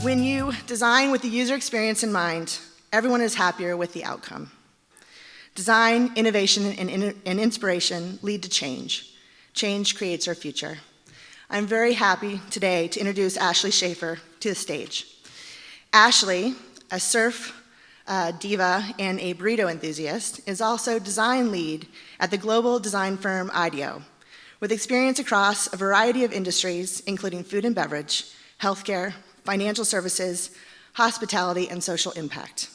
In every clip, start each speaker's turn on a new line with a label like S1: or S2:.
S1: When you design with the user experience in mind, everyone is happier with the outcome. Design, innovation, and inspiration lead to change. Change creates our future. I'm very happy today to introduce Ashley Shaffer to the stage. Ashley, a surf diva and a burrito enthusiast, is also design lead at the global design firm IDEO, with experience across a variety of industries, including food and beverage, healthcare, financial services, hospitality, and social impact.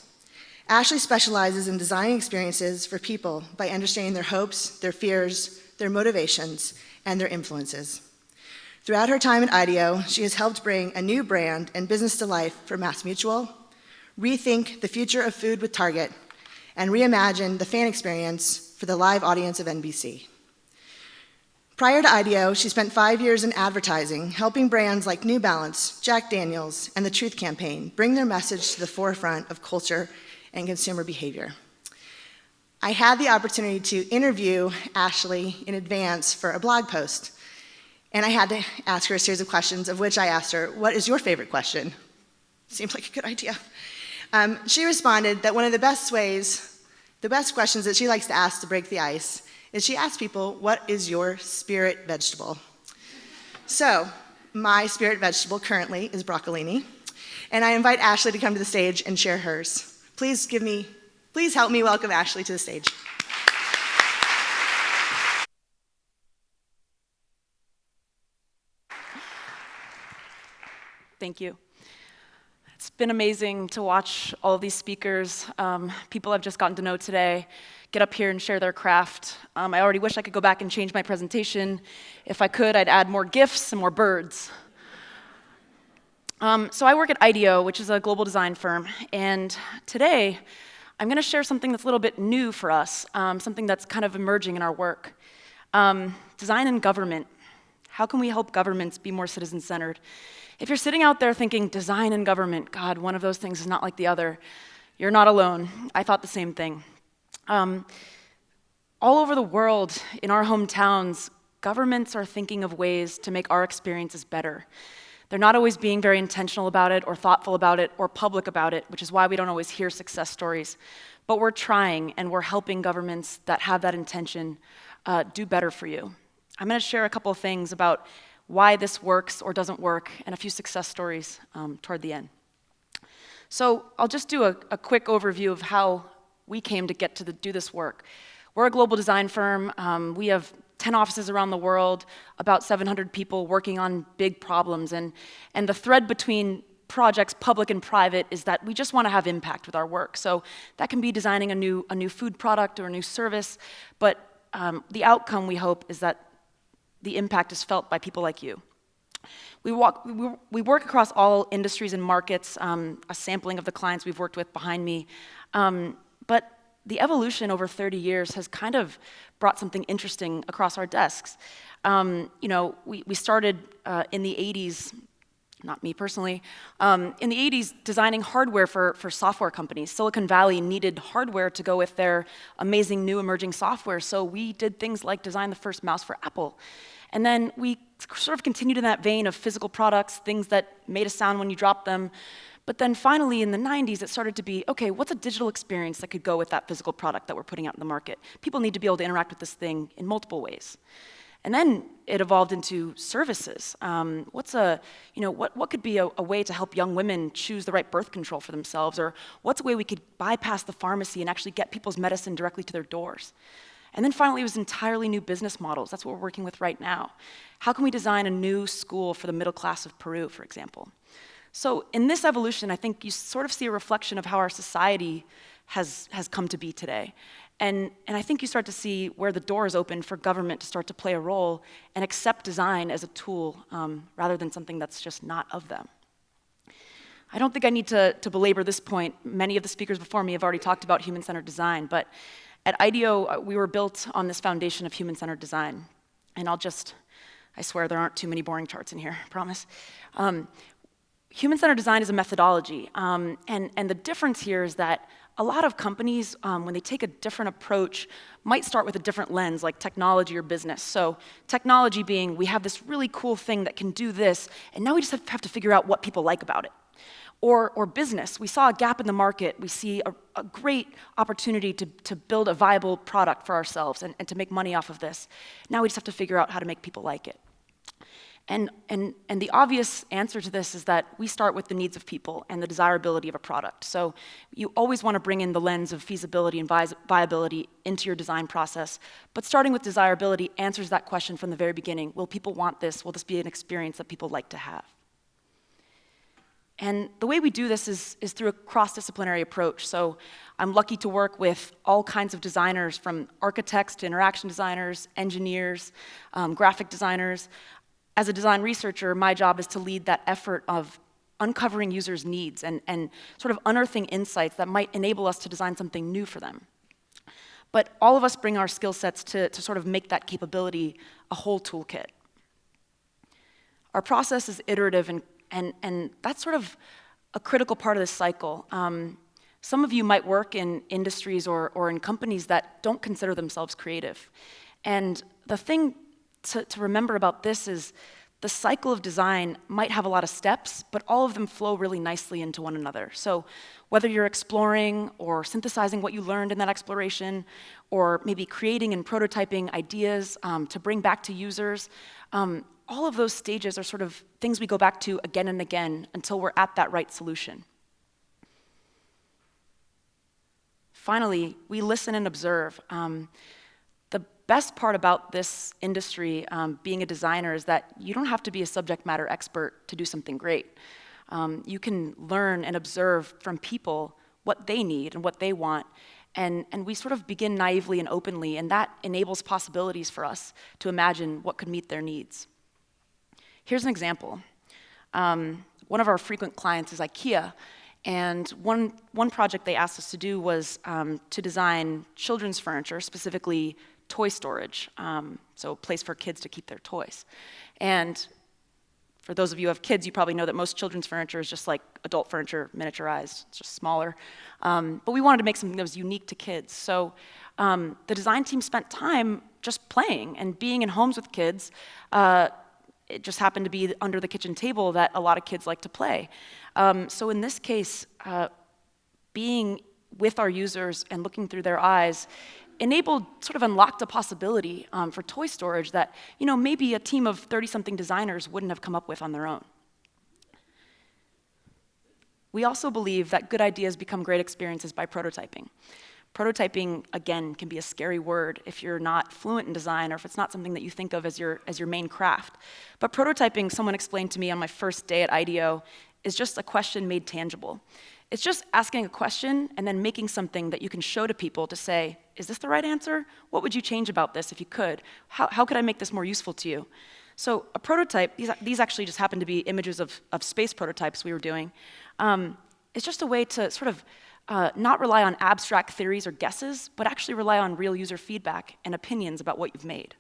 S1: Ashley specializes in designing experiences for people by understanding their hopes, their fears, their motivations, and their influences. Throughout her time at IDEO, she has helped bring a new brand and business to life for MassMutual, rethink the future of food with Target, and reimagine the fan experience for the live audience of NBC. Prior to IDEO, she spent 5 years in advertising, helping brands like New Balance, Jack Daniels, and the Truth Campaign bring their message to the forefront of culture and consumer behavior. I had the opportunity to interview Ashley in advance for a blog post, and I had to ask her a series of questions, of which I asked her, "What is your favorite question?" Seems like a good idea. She responded that one of the best questions that she likes to ask to break the ice is she asks people, "What is your spirit vegetable?" So, my spirit vegetable currently is broccolini, and I invite Ashley to come to the stage and share hers. Please help me welcome Ashley to the stage.
S2: Thank you. It's been amazing to watch all of these speakers, people I've just gotten to know today, get up here and share their craft. I already wish I could go back and change my presentation. If I could, I'd add more GIFs and more birds. So I work at IDEO, which is a global design firm, and today I'm going to share something that's a little bit new for us, something that's kind of emerging in our work. Design and government. How can we help governments be more citizen-centered? If you're sitting out there thinking, design and government, God, one of those things is not like the other, you're not alone. I thought the same thing. All over the world, in our hometowns, governments are thinking of ways to make our experiences better. They're not always being very intentional about it, or thoughtful about it, or public about it, which is why we don't always hear success stories. But we're trying, and we're helping governments that have that intention do better for you. I'm going to share a couple of things about why this works or doesn't work, and a few success stories toward the end. So I'll just do a quick overview of how we came to get to do this work. We're a global design firm. We have 10 offices around the world, about 700 people working on big problems. And the thread between projects, public and private, is that we just want to have impact with our work. So that can be designing a new food product or a new service, but the outcome, we hope, is that the impact is felt by people like you. We work across all industries and markets, a sampling of the clients we've worked with behind me. But the evolution over 30 years has kind of brought something interesting across our desks. We started in the 80s, not me personally, in the 80s designing hardware for software companies. Silicon Valley needed hardware to go with their amazing new emerging software, so we did things like design the first mouse for Apple. And then we sort of continued in that vein of physical products, things that made a sound when you dropped them. But then finally in the 90s, it started to be, okay, what's a digital experience that could go with that physical product that we're putting out in the market? People need to be able to interact with this thing in multiple ways. And then it evolved into services. What could be a way to help young women choose the right birth control for themselves? Or what's a way we could bypass the pharmacy and actually get people's medicine directly to their doors? And then finally, it was entirely new business models. That's what we're working with right now. How can we design a new school for the middle class of Peru, for example? So in this evolution, I think you sort of see a reflection of how our society has come to be today. And I think you start to see where the door is open for government to start to play a role and accept design as a tool rather than something that's just not of them. I don't think I need to belabor this point. Many of the speakers before me have already talked about human-centered design, but at IDEO, we were built on this foundation of human-centered design. And I swear there aren't too many boring charts in here, I promise. Human-centered design is a methodology, and the difference here is that a lot of companies, when they take a different approach, might start with a different lens, like technology or business. So technology being, we have this really cool thing that can do this, and now we just have to figure out what people like about it. Or business. We saw a gap in the market. We see a great opportunity to build a viable product for ourselves and to make money off of this. Now we just have to figure out how to make people like it. And the obvious answer to this is that we start with the needs of people and the desirability of a product. So you always want to bring in the lens of feasibility and viability into your design process. But starting with desirability answers that question from the very beginning. Will people want this? Will this be an experience that people like to have? And the way we do this is through a cross-disciplinary approach. So I'm lucky to work with all kinds of designers, from architects to interaction designers, engineers, graphic designers. As a design researcher, my job is to lead that effort of uncovering users' needs and sort of unearthing insights that might enable us to design something new for them. But all of us bring our skill sets to sort of make that capability a whole toolkit. Our process is iterative, and that's sort of a critical part of this cycle. Some of you might work in industries or in companies that don't consider themselves creative. And the thing to remember about this is the cycle of design might have a lot of steps, but all of them flow really nicely into one another. So whether you're exploring or synthesizing what you learned in that exploration, or maybe creating and prototyping ideas to bring back to users, all of those stages are sort of things we go back to again and again until we're at that right solution. Finally, we listen and observe. The best part about this industry, being a designer, is that you don't have to be a subject matter expert to do something great. You can learn and observe from people what they need and what they want, and we sort of begin naively and openly, and that enables possibilities for us to imagine what could meet their needs. Here's an example. One of our frequent clients is IKEA, and one project they asked us to do was to design children's furniture, specifically toy storage, so a place for kids to keep their toys. And for those of you who have kids, you probably know that most children's furniture is just like adult furniture, miniaturized, it's just smaller. But we wanted to make something that was unique to kids. So the design team spent time just playing and being in homes with kids. It just happened to be under the kitchen table that a lot of kids like to play. So in this case, being with our users and looking through their eyes sort of unlocked a possibility for toy storage that, maybe a team of 30-something designers wouldn't have come up with on their own. We also believe that good ideas become great experiences by prototyping. Prototyping, again, can be a scary word if you're not fluent in design or if it's not something that you think of as your main craft. But prototyping, someone explained to me on my first day at IDEO, is just a question made tangible. It's just asking a question and then making something that you can show to people to say, is this the right answer? What would you change about this if you could? How could I make this more useful to you? So a prototype, these actually just happen to be images of space prototypes we were doing. It's just a way to sort of not rely on abstract theories or guesses, but actually rely on real user feedback and opinions about what you've made.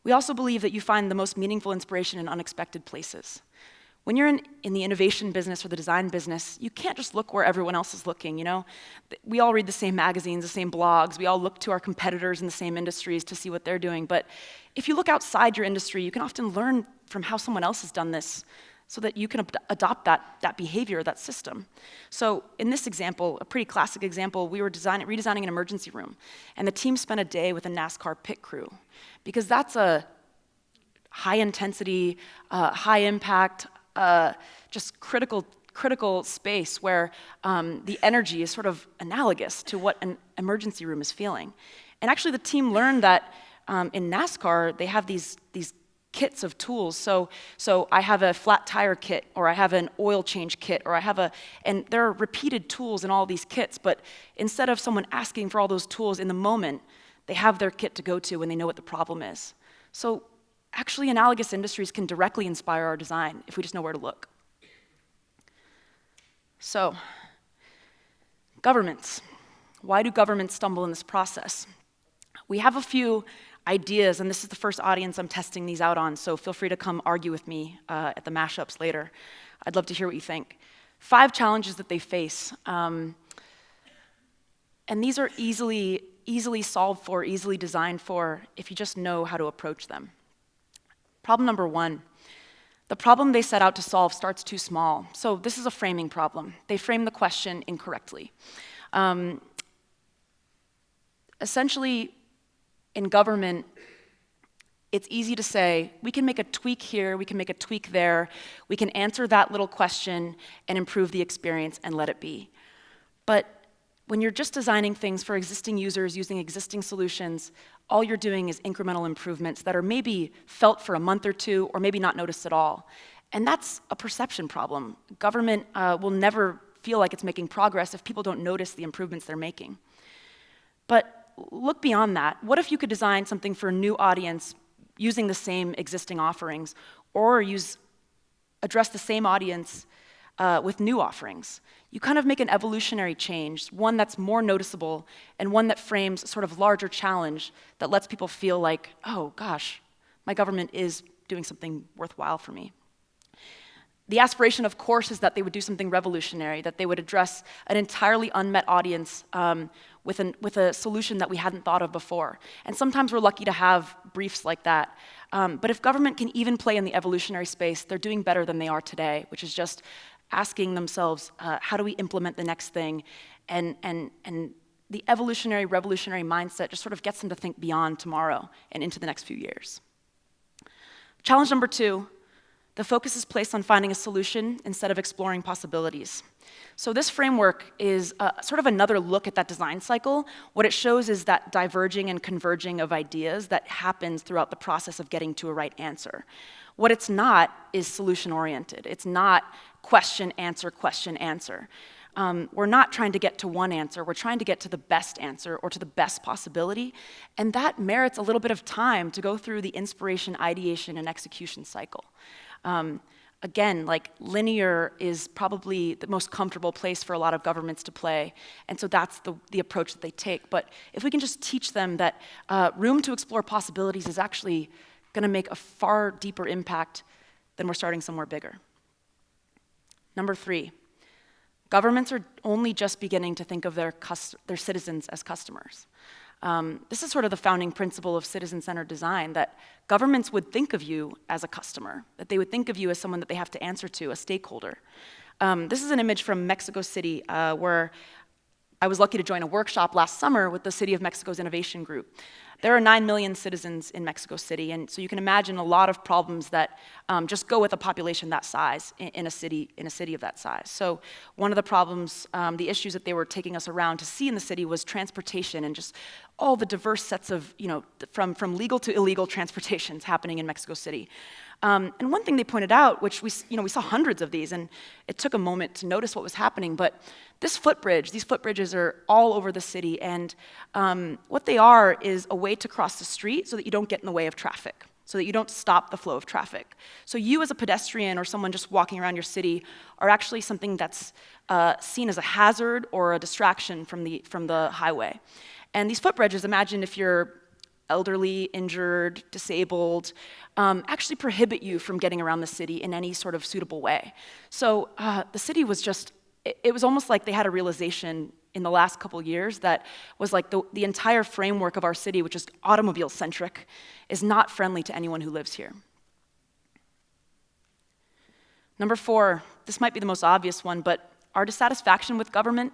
S2: We also believe that you find the most meaningful inspiration in unexpected places. When you're in the innovation business or the design business, you can't just look where everyone else is looking, We all read the same magazines, the same blogs. We all look to our competitors in the same industries to see what they're doing. But if you look outside your industry, you can often learn from how someone else has done this so that you can adopt that behavior, that system. So in this example, a pretty classic example, we were redesigning an emergency room, and the team spent a day with a NASCAR pit crew, because that's a high-intensity, high-impact, just critical space where the energy is sort of analogous to what an emergency room is feeling. And actually the team learned that in NASCAR, they have these kits of tools. So I have a flat tire kit, or I have an oil change kit, or and there are repeated tools in all these kits, but instead of someone asking for all those tools in the moment, they have their kit to go to when they know what the problem is. So actually, analogous industries can directly inspire our design if we just know where to look. So, governments. Why do governments stumble in this process? We have a few ideas, and this is the first audience I'm testing these out on, so feel free to come argue with me at the mashups later. I'd love to hear what you think. 5 challenges that they face. And these are easily solved for, easily designed for, if you just know how to approach them. Problem number 1, The problem they set out to solve starts too small. So this is a framing problem. They frame the question incorrectly. Essentially, in government, it's easy to say, we can make a tweak here, we can make a tweak there, we can answer that little question and improve the experience and let it be. But when you're just designing things for existing users using existing solutions, all you're doing is incremental improvements that are maybe felt for a month or two, or maybe not noticed at all. And that's a perception problem. Government will never feel like it's making progress if people don't notice the improvements they're making. But look beyond that. What if you could design something for a new audience using the same existing offerings, or address the same audience with new offerings? You kind of make an evolutionary change, one that's more noticeable, and one that frames a sort of larger challenge that lets people feel like, oh gosh, my government is doing something worthwhile for me. The aspiration, of course, is that they would do something revolutionary, that they would address an entirely unmet audience with a solution that we hadn't thought of before. And sometimes we're lucky to have briefs like that. But if government can even play in the evolutionary space, they're doing better than they are today, which is just asking themselves, how do we implement the next thing? And the evolutionary, revolutionary mindset just sort of gets them to think beyond tomorrow and into the next few years. Challenge number 2, the focus is placed on finding a solution instead of exploring possibilities. So this framework is sort of another look at that design cycle. What it shows is that diverging and converging of ideas that happens throughout the process of getting to a right answer. What it's not is solution-oriented. It's not question, answer, question, answer. We're not trying to get to one answer. We're trying to get to the best answer or to the best possibility. And that merits a little bit of time to go through the inspiration, ideation, and execution cycle. Again, like linear is probably the most comfortable place for a lot of governments to play, and so that's the approach that they take. But if we can just teach them that room to explore possibilities is actually going to make a far deeper impact than we're starting somewhere bigger. Number 3, governments are only just beginning to think of their citizens as customers. This is sort of the founding principle of citizen-centered design, that governments would think of you as a customer, that they would think of you as someone that they have to answer to, a stakeholder. This is an image from Mexico City, where I was lucky to join a workshop last summer with the City of Mexico's Innovation Group. There are 9 million citizens in Mexico City, and so you can imagine a lot of problems that just go with a population that size in a city of that size. So one of the problems, the issues that they were taking us around to see in the city was transportation and just all the diverse sets of, from legal to illegal transportations happening in Mexico City. And one thing they pointed out, which we saw hundreds of these, and it took a moment to notice what was happening, but these footbridges are all over the city, and what they are is a way to cross the street so that you don't get in the way of traffic, so that you don't stop the flow of traffic. So you as a pedestrian or someone just walking around your city are actually something that's seen as a hazard or a distraction from the highway. And these footbridges, imagine if you're elderly, injured, disabled, actually prohibit you from getting around the city in any sort of suitable way. So the city was it was almost like they had a realization in the last couple years that was like the entire framework of our city, which is automobile-centric, is not friendly to anyone who lives here. Number 4, this might be the most obvious one, but our dissatisfaction with government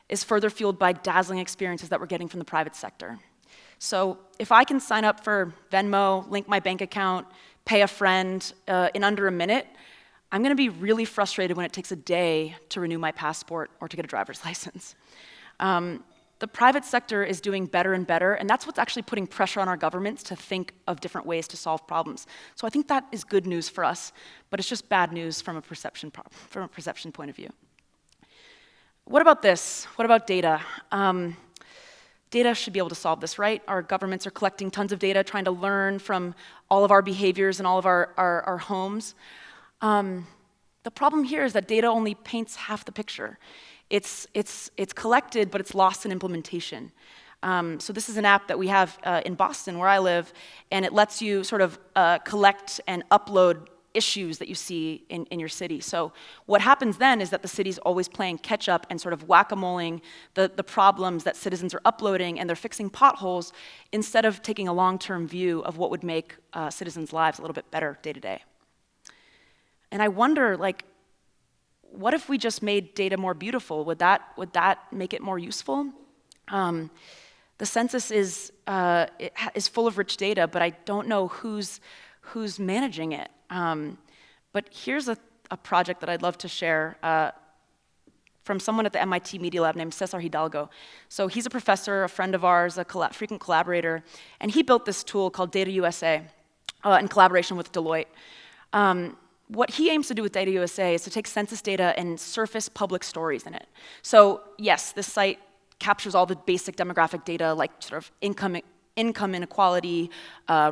S2: is further fueled by dazzling experiences that we're getting from the private sector. So if I can sign up for Venmo, link my bank account, pay a friend in under a minute, I'm going to be really frustrated when it takes a day to renew my passport or to get a driver's license. The private sector is doing better and better, and that's what's actually putting pressure on our governments to think of different ways to solve problems. So I think that is good news for us, but it's just bad news from a perception point of view. What about this? What about data? Data should be able to solve this, right? Our governments are collecting tons of data, trying to learn from all of our behaviors and all of our homes. The problem here is that data only paints half the picture. It's collected, but it's lost in implementation. So this is an app that we have in Boston, where I live, and it lets you sort of collect and upload issues that you see in your city. So what happens then is that the city's always playing catch up and sort of whack-a-moling the problems that citizens are uploading, and they're fixing potholes instead of taking a long-term view of what would make citizens' lives a little bit better day to day. And I wonder, like, what if we just made data more beautiful? Would that make it more useful? The census is full of rich data, but I don't know who's managing it. But here's a project that I'd love to share from someone at the MIT Media Lab named Cesar Hidalgo. So he's a professor, a friend of ours, a frequent collaborator, and he built this tool called Data USA in collaboration with Deloitte. What he aims to do with Data USA is to take census data and surface public stories in it. So yes, this site captures all the basic demographic data, like sort of income inequality,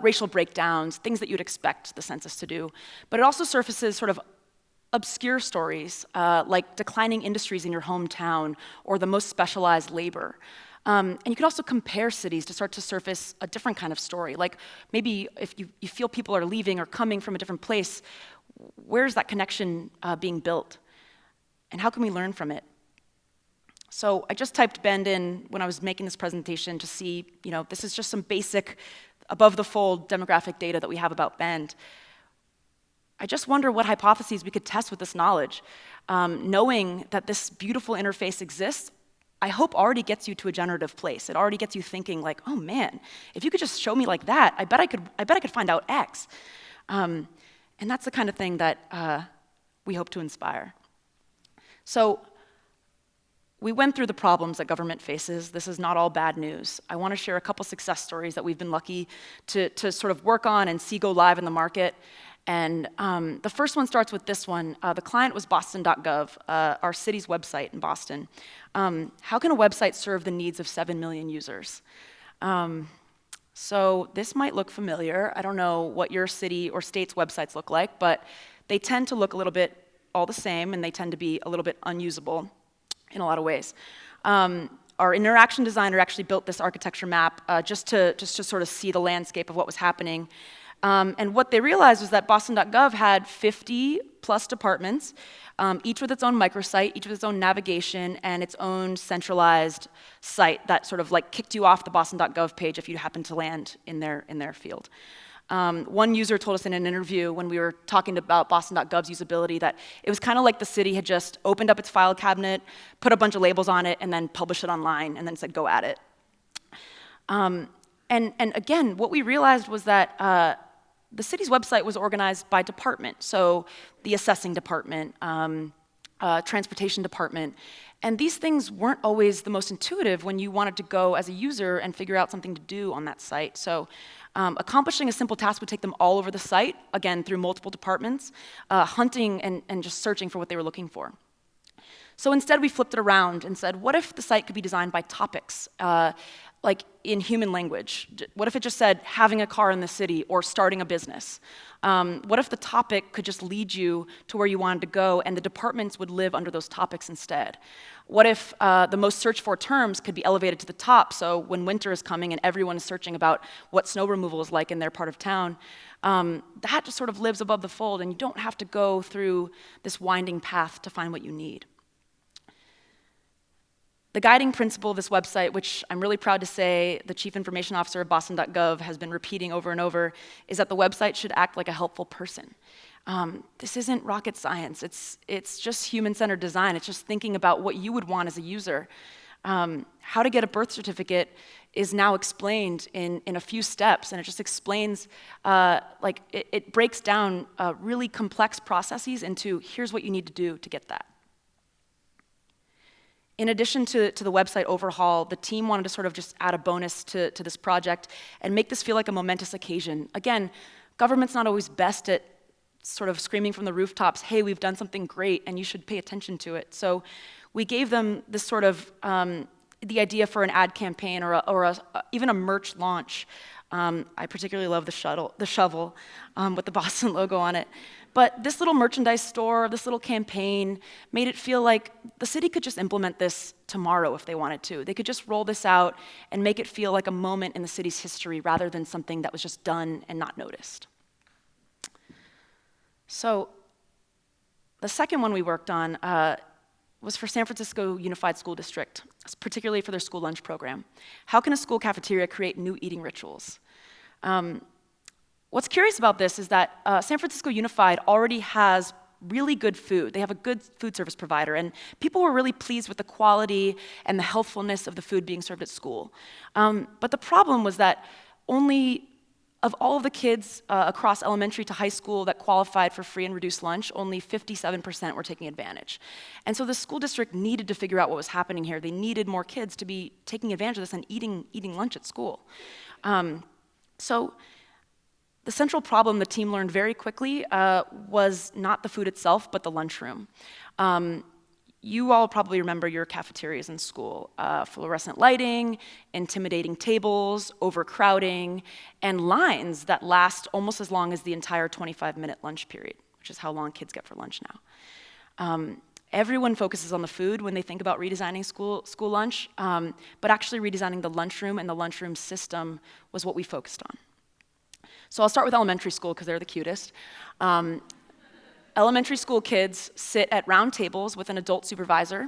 S2: racial breakdowns, things that you'd expect the census to do. But it also surfaces sort of obscure stories, like declining industries in your hometown or the most specialized labor. And you could also compare cities to start to surface a different kind of story. Like maybe if you feel people are leaving or coming from a different place, where's that connection being built? And how can we learn from it? So I just typed Bend in when I was making this presentation to see, this is just some basic above-the-fold demographic data that we have about Bend. I just wonder what hypotheses we could test with this knowledge. Knowing that this beautiful interface exists, I hope already gets you to a generative place. It already gets you thinking like, oh man, if you could just show me like that, I bet I could find out X. And that's the kind of thing that we hope to inspire. So we went through the problems that government faces. This is not all bad news. I want to share a couple success stories that we've been lucky to sort of work on and see go live in the market. And the first one starts with this one. The client was boston.gov, our city's website in Boston. How can a website serve the needs of 7 million users? So this might look familiar. I don't know what your city or state's websites look like, but they tend to look a little bit all the same, and they tend to be a little bit unusable in a lot of ways. Our interaction designer actually built this architecture map just to sort of see the landscape of what was happening. And what they realized was that Boston.gov had 50 plus departments, each with its own microsite, each with its own navigation, and its own centralized site that sort of like kicked you off the Boston.gov page if you happened to land in their field. One user told us in an interview when we were talking about Boston.gov's usability that it was kind of like the city had just opened up its file cabinet, put a bunch of labels on it, and then published it online, and then said, go at it. And again, what we realized was that the city's website was organized by department, so the assessing department, transportation department, and these things weren't always the most intuitive when you wanted to go as a user and figure out something to do on that site. So accomplishing a simple task would take them all over the site, again, through multiple departments, hunting and just searching for what they were looking for. So instead, we flipped it around and said, what if the site could be designed by topics, like in human language? What if it just said, having a car in the city or starting a business? What if the topic could just lead you to where you wanted to go and the departments would live under those topics instead? What if the most searched for terms could be elevated to the top, so when winter is coming and everyone is searching about what snow removal is like in their part of town, that just sort of lives above the fold and you don't have to go through this winding path to find what you need. The guiding principle of this website, which I'm really proud to say the Chief Information Officer of Boston.gov has been repeating over and over, is that the website should act like a helpful person. This isn't rocket science. It's just human-centered design. It's just thinking about what you would want as a user. How to get a birth certificate is now explained in a few steps, and it just explains, it breaks down really complex processes into here's what you need to do to get that. In addition to the website overhaul, the team wanted to sort of just add a bonus to this project and make this feel like a momentous occasion. Again, government's not always best at sort of screaming from the rooftops, hey, we've done something great and you should pay attention to it. So we gave them this sort of, the idea for an ad campaign or even a merch launch. I particularly love the shovel with the Boston logo on it. But this little merchandise store, this little campaign, made it feel like the city could just implement this tomorrow if they wanted to. They could just roll this out and make it feel like a moment in the city's history rather than something that was just done and not noticed. So the second one we worked on was for San Francisco Unified School District, particularly for their school lunch program. How can a school cafeteria create new eating rituals? What's curious about this is that San Francisco Unified already has really good food. They have a good food service provider, and people were really pleased with the quality and the healthfulness of the food being served at school. But the problem was that only of all of the kids across elementary to high school that qualified for free and reduced lunch, only 57% were taking advantage. And so the school district needed to figure out what was happening here. They needed more kids to be taking advantage of this and eating lunch at school. So the central problem the team learned very quickly was not the food itself, but the lunchroom. You all probably remember your cafeterias in school. Fluorescent lighting, intimidating tables, overcrowding, and lines that last almost as long as the entire 25-minute lunch period, which is how long kids get for lunch now. Everyone focuses on the food when they think about redesigning school lunch, but actually redesigning the lunchroom and the lunchroom system was what we focused on. So I'll start with elementary school because they're the cutest. Elementary school kids sit at round tables with an adult supervisor,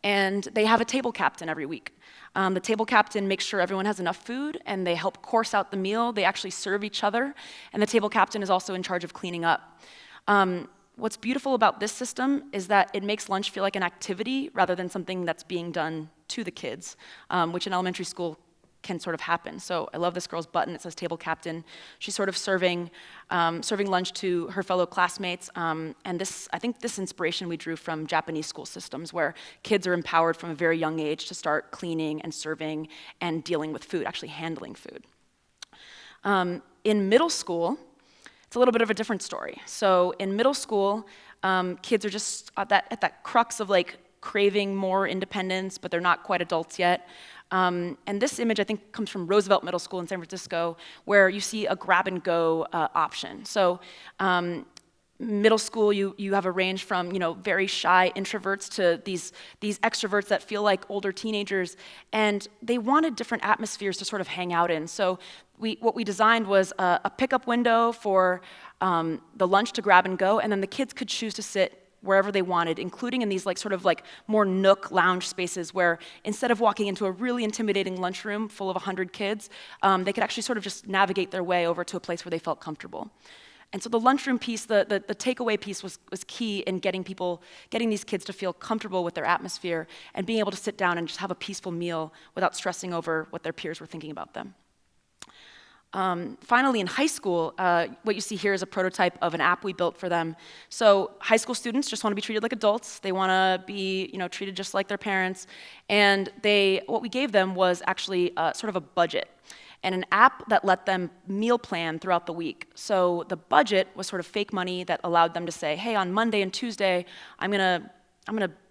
S2: and they have a table captain every week. The table captain makes sure everyone has enough food, and they help course out the meal. They actually serve each other, and the table captain is also in charge of cleaning up. What's beautiful about this system is that it makes lunch feel like an activity rather than something that's being done to the kids, which in elementary school can sort of happen. So I love this girl's button. It says table captain. She's sort of serving lunch to her fellow classmates. And I think this inspiration we drew from Japanese school systems where kids are empowered from a very young age to start cleaning and serving and dealing with food, actually handling food. In middle school, it's a little bit of a different story. So in middle school, kids are just at that crux of like craving more independence, but they're not quite adults yet. And this image, I think, comes from Roosevelt Middle School in San Francisco, where you see a grab-and-go option. So middle school, you have a range from very shy introverts to these extroverts that feel like older teenagers, and they wanted different atmospheres to sort of hang out in. So what we designed was a pickup window for the lunch to grab and go, and then the kids could choose to sit wherever they wanted, including in these more nook lounge spaces where instead of walking into a really intimidating lunchroom full of 100 kids, they could actually sort of just navigate their way over to a place where they felt comfortable. And so the lunchroom piece, the takeaway piece was key in getting these kids to feel comfortable with their atmosphere and being able to sit down and just have a peaceful meal without stressing over what their peers were thinking about them. Finally, in high school, what you see here is a prototype of an app we built for them. So high school students just want to be treated like adults. They want to be treated just like their parents. And what we gave them was actually sort of a budget and an app that let them meal plan throughout the week. So the budget was sort of fake money that allowed them to say, hey, on Monday and Tuesday, I'm gonna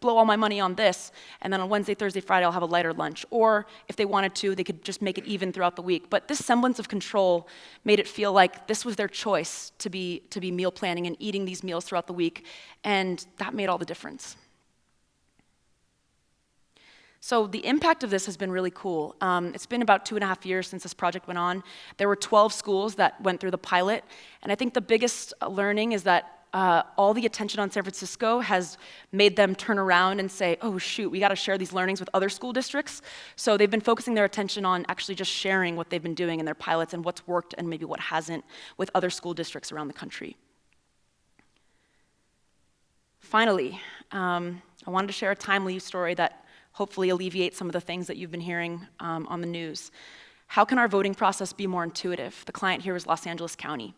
S2: blow all my money on this, and then on Wednesday, Thursday, Friday, I'll have a lighter lunch. Or if they wanted to, they could just make it even throughout the week. But this semblance of control made it feel like this was their choice to be meal planning and eating these meals throughout the week, and that made all the difference. So the impact of this has been really cool. It's been about 2.5 years since this project went on. There were 12 schools that went through the pilot, and I think the biggest learning is that all the attention on San Francisco has made them turn around and say, oh shoot, we gotta share these learnings with other school districts. So they've been focusing their attention on actually just sharing what they've been doing in their pilots and what's worked and maybe what hasn't with other school districts around the country. Finally, I wanted to share a timely story that hopefully alleviates some of the things that you've been hearing on the news. How can our voting process be more intuitive? The client here is Los Angeles County.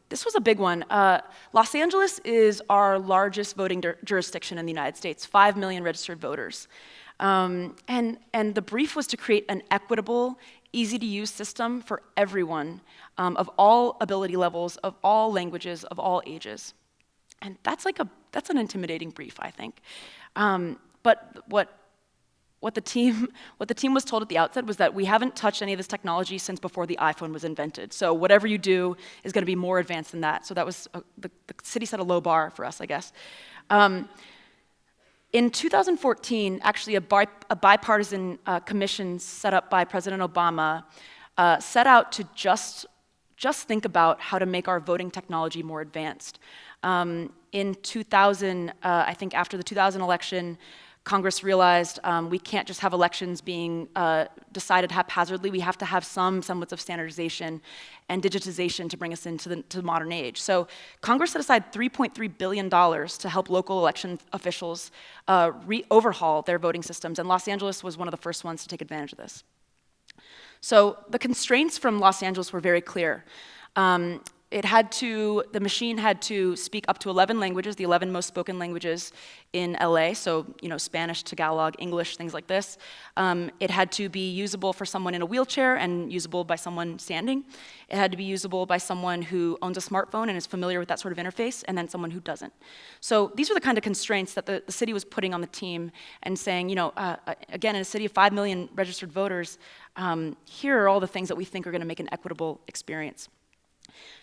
S2: This was a big one. Los Angeles is our largest voting jurisdiction in the United States, 5 million registered voters. And the brief was to create an equitable, easy-to-use system for everyone of all ability levels, of all languages, of all ages. And that's an intimidating brief, I think. But what the team was told at the outset was that we haven't touched any of this technology since before the iPhone was invented. So whatever you do is going to be more advanced than that. So that was the city set a low bar for us, I guess. In 2014, actually a bipartisan commission set up by President Obama set out to just think about how to make our voting technology more advanced. In 2000, I think after the 2000 election, Congress realized we can't just have elections being decided haphazardly. We have to have some semblance of standardization and digitization to bring us into the modern age. So Congress set aside $3.3 billion to help local election officials overhaul their voting systems, and Los Angeles was one of the first ones to take advantage of this. So the constraints from Los Angeles were very clear. The machine had to speak up to 11 languages, the 11 most spoken languages in LA, so Spanish, Tagalog, English, things like this. It had to be usable for someone in a wheelchair and usable by someone standing. It had to be usable by someone who owns a smartphone and is familiar with that sort of interface, and then someone who doesn't. So these were the kind of constraints that the city was putting on the team and saying, again, in a city of 5 million registered voters, here are all the things that we think are going to make an equitable experience.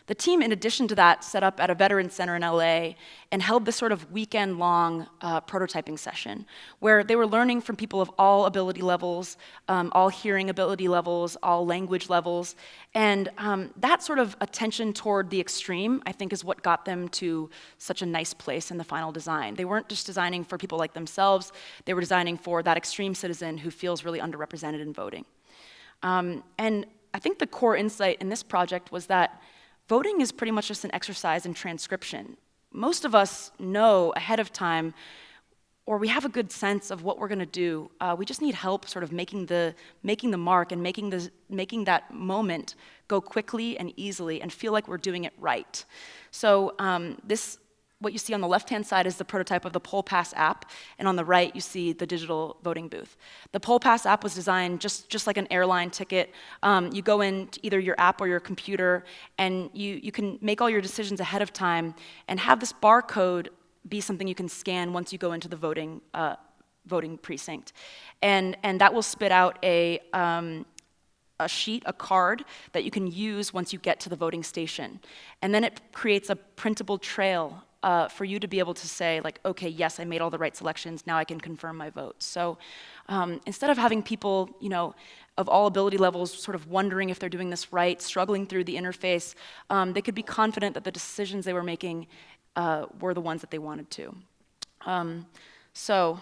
S2: The team, in addition to that, set up at a Veterans Center in LA and held this sort of weekend-long prototyping session where they were learning from people of all ability levels, all hearing ability levels, all language levels, and that sort of attention toward the extreme, I think, is what got them to such a nice place in the final design. They weren't just designing for people like themselves, they were designing for that extreme citizen who feels really underrepresented in voting. And I think the core insight in this project was that voting is pretty much just an exercise in transcription. Most of us know ahead of time, or we have a good sense of what we're going to do. We just need help sort of making the mark and making that moment go quickly and easily and feel like we're doing it right. So what you see on the left-hand side is the prototype of the Poll Pass app, and on the right you see the digital voting booth. The Poll Pass app was designed just like an airline ticket. You go in to either your app or your computer, and you can make all your decisions ahead of time and have this barcode be something you can scan once you go into the voting precinct. And that will spit out a card that you can use once you get to the voting station. And then it creates a printable trail for you to be able to say, like, okay, yes, I made all the right selections, now I can confirm my vote. So instead of having people, of all ability levels sort of wondering if they're doing this right, struggling through the interface, they could be confident that the decisions they were making were the ones that they wanted to. So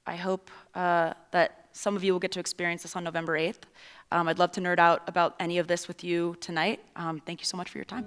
S2: I hope that some of you will get to experience this on November 8th. I'd love to nerd out about any of this with you tonight. Thank you so much for your time.